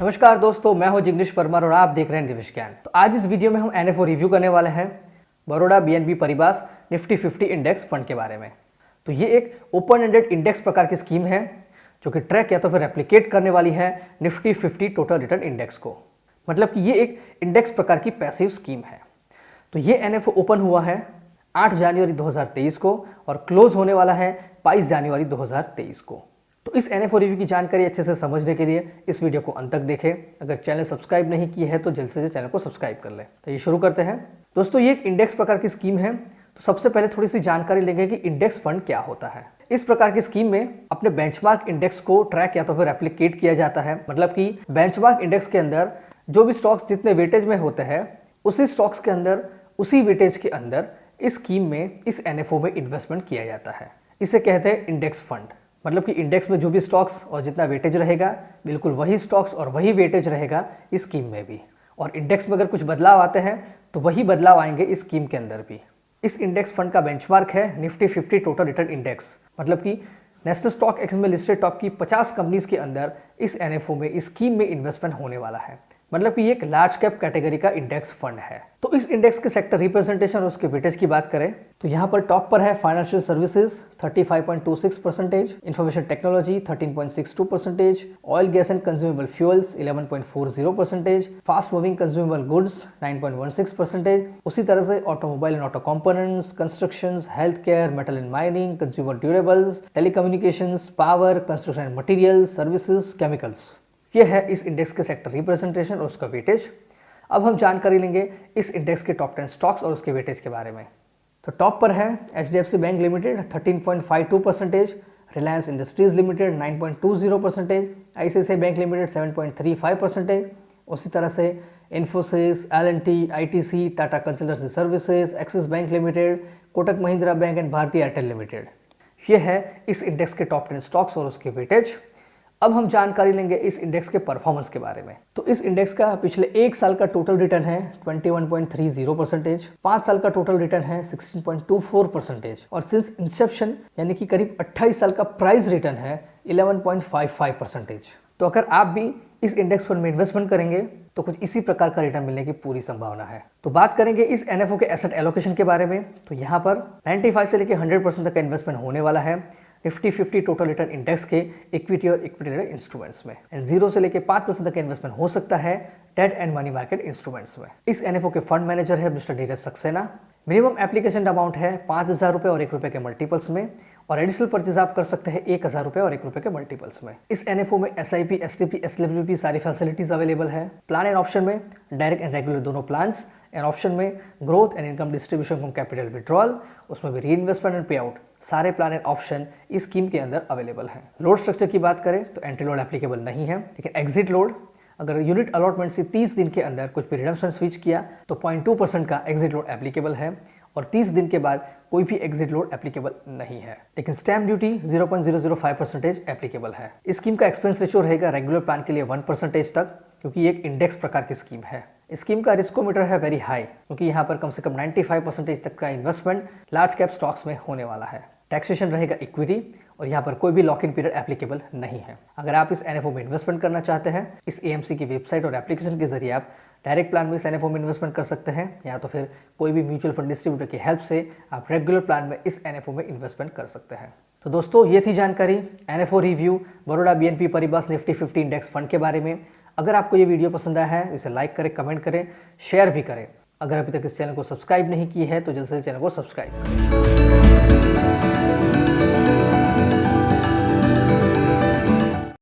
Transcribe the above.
नमस्कार दोस्तों, मैं हूं जिग्नेश परमार और आप देख रहे हैं निवेश ज्ञान। तो आज इस वीडियो में हम एनएफओ रिव्यू करने वाले हैं Baroda BNP Paribas Nifty 50 index fund के बारे में। तो ये एक ओपन एंडेड इंडेक्स प्रकार की स्कीम है जो कि ट्रैक या तो फिर रेप्लिकेट करने वाली है निफ्टी 50 टोटल रिटर्न इंडेक्स को। मतलब कि ये एक इंडेक्स प्रकार की पैसिव स्कीम है। तो ये एनएफओ ओपन हुआ है 8 जनवरी 2023 को और क्लोज होने वाला है 22 जनवरी 2023 को। तो इस एनएफओ रिव्यू की जानकारी अच्छे से समझने के लिए इस वीडियो को अंत तक देखें। अगर चैनल सब्सक्राइब नहीं किए है तो जल्द से जल्द चैनल को सब्सक्राइब कर लें। तो ये शुरू करते हैं। दोस्तों, ये एक इंडेक्स प्रकार की स्कीम है। तो सबसे पहले थोड़ी सी जानकारी लेंगे कि इंडेक्स फंड क्या होता है। इस प्रकार की स्कीम में अपने बेंचमार्क इंडेक्स को ट्रैक या तो फिर रेप्लिकेट किया जाता है। मतलब कि बेंचमार्क इंडेक्स के अंदर जो भी स्टॉक्स जितने वेटेज में होते हैं उसी स्टॉक्स के अंदर उसी वेटेज के अंदर इस स्कीम में इस एनएफओ में इन्वेस्टमेंट किया जाता है। इसे कहते हैं इंडेक्स फंड। मतलब कि इंडेक्स में जो भी स्टॉक्स और जितना वेटेज रहेगा बिल्कुल वही स्टॉक्स और वही वेटेज रहेगा इस स्कीम में भी। और इंडेक्स में अगर कुछ बदलाव आते हैं तो वही बदलाव आएंगे इस स्कीम के अंदर भी। इस इंडेक्स फंड का बेंचमार्क है निफ्टी 50 टोटल रिटर्न इंडेक्स। मतलब कि नेशनल स्टॉक एक्सचेंज में लिस्टेड टॉप की 50 कंपनीज के अंदर इस एनएफओ में इस स्कीम में इन्वेस्टमेंट होने वाला है। मतलब कि ये एक लार्ज कैप कैटेगरी का इंडेक्स फंड है। तो इस इंडेक्स के सेक्टर रिप्रेजेंटेशन और उसके वेटेज की बात करें तो यहाँ पर टॉप पर है financial services 35.26%, information technology 13.62%, oil gas and consumable fuels 11.40%, fast moving consumable goods 9.16%। उसी तरह से automobile and auto components, construction, health care, metal and mining, consumer durables, telecommunications, power, construction and materials, services, chemicals. ये है इस index के sector representation और उसका weightage. अब हम जानकारी लेंगे इस इंडेक्स के टॉप 10 स्टॉक्स और उसके वेटेज के बारे में। तो टॉप पर है HDFC bank limited 13.52%, Reliance industries limited 9.20%, ICICI bank limited 7.35%। उसी तरह से Infosys, L&T, ITC, Tata consultancy services, axis bank limited, Kotak Mahindra bank and भारतीय एयरटेल लिमिटेड। ये है इस इंडेक्स के टॉप 10 स्टॉक्स और उसके वेटेज। अब हम जानकारी लेंगे इस इंडेक्स के परफॉर्मेंस के बारे में। तो इस इंडेक्स का पिछले एक साल का टोटल रिटर्न है 21.30%, 5 साल का टोटल रिटर्न है 16.24% और सिंस इंसेप्शन यानी कि करीब 28 साल का प्राइस रिटर्न है 11.55%। तो अगर आप भी इस इंडेक्स फंड में इन्वेस्टमेंट करेंगे तो कुछ इसी प्रकार का रिटर्न मिलने की पूरी संभावना है। तो बात करेंगे इस एनएफओ के एसेट एलोकेशन के बारे में। तो यहाँ पर 95 से लेकर 100% तक का इन्वेस्टमेंट होने वाला है निफ्टी 50 टोटल रिटर्न इंडेक्स के इक्विटी और इक्विटी रिलेटेड इंस्ट्रूमेंट्स में। एंड 0 से लेकर 5% तक का इन्वेस्टमेंट हो सकता है debt and money market instruments में। इस एनएफओ के फंड मैनेजर है mister Neeraj Saxena. Minimum application amount है 5,000 रुपये और ₹1 के मल्टीपल्स में और एडिशनल परचेज आप कर सकते हैं 1,000 रुपये और ₹1 के मल्टीपल्स में। इस एनएफओ में एसआईपी, एसटीपी, एसएलपी सारी फैसिलिटीज अवेलेबल है। प्लान एंड ऑप्शन में डायरेक्ट एंड रेगुलर दोनों प्लान्स एंड ऑप्शन में growth and income distribution from capital withdrawal, उसमें भी री इन्वेस्टमेंट एंड पे आउट, सारे प्लान एंड ऑप्शन इस स्कीम के अंदर अवेलेबल हैं। लोड स्ट्रक्चर की बात करें तो एंट्री लोड एप्लीकेबल नहीं है, लेकिन एग्जिट लोड अगर यूनिट अलॉटमेंट से 30 दिन के अंदर कुछ भी रिडम्पशन स्विच किया तो 0.2% का एग्जिट लोड एप्लीकेबल है और 30 दिन के बाद कोई भी एग्जिट लोड एप्लीकेबल नहीं है। लेकिन स्टैम्प ड्यूटी 0.005% एप्लीकेबल है। इस स्कीम का एक्सपेंस रेशियो रहेगा रेगुलर प्लान के लिए 1% तक, क्योंकि ये एक इंडेक्स प्रकार की स्कीम है। स्कीम का रिस्कोमीटर है वेरी हाई, क्योंकि यहाँ पर कम से कम 95% तक का इन्वेस्टमेंट लार्ज कैप स्टॉक्स में होने वाला है। टैक्सेशन रहेगा इक्विटी और यहाँ पर कोई भी लॉक इन पीरियड एप्लीकेबल नहीं है। अगर आप इस एनएफओ में इन्वेस्टमेंट करना चाहते हैं इस एएमसी की वेबसाइट और एप्लीकेशन के जरिए आप डायरेक्ट प्लान में इस एनएफओ में इन्वेस्टमेंट कर सकते हैं, या तो फिर कोई भी म्यूचुअल फंड डिस्ट्रीब्यूटर की हेल्प से आप रेगुलर प्लान में इस एनएफओ में इन्वेस्टमेंट कर सकते हैं। तो दोस्तों, ये थी जानकारी NFO review Baroda BNP Paribas Nifty 50 index fund के बारे में। अगर आपको ये वीडियो पसंद आया है इसे लाइक करें, कमेंट करें, शेयर भी करें। अगर अभी तक इस चैनल को सब्सक्राइब नहीं की है तो जल्द से जल्द चैनल को सब्सक्राइब करें।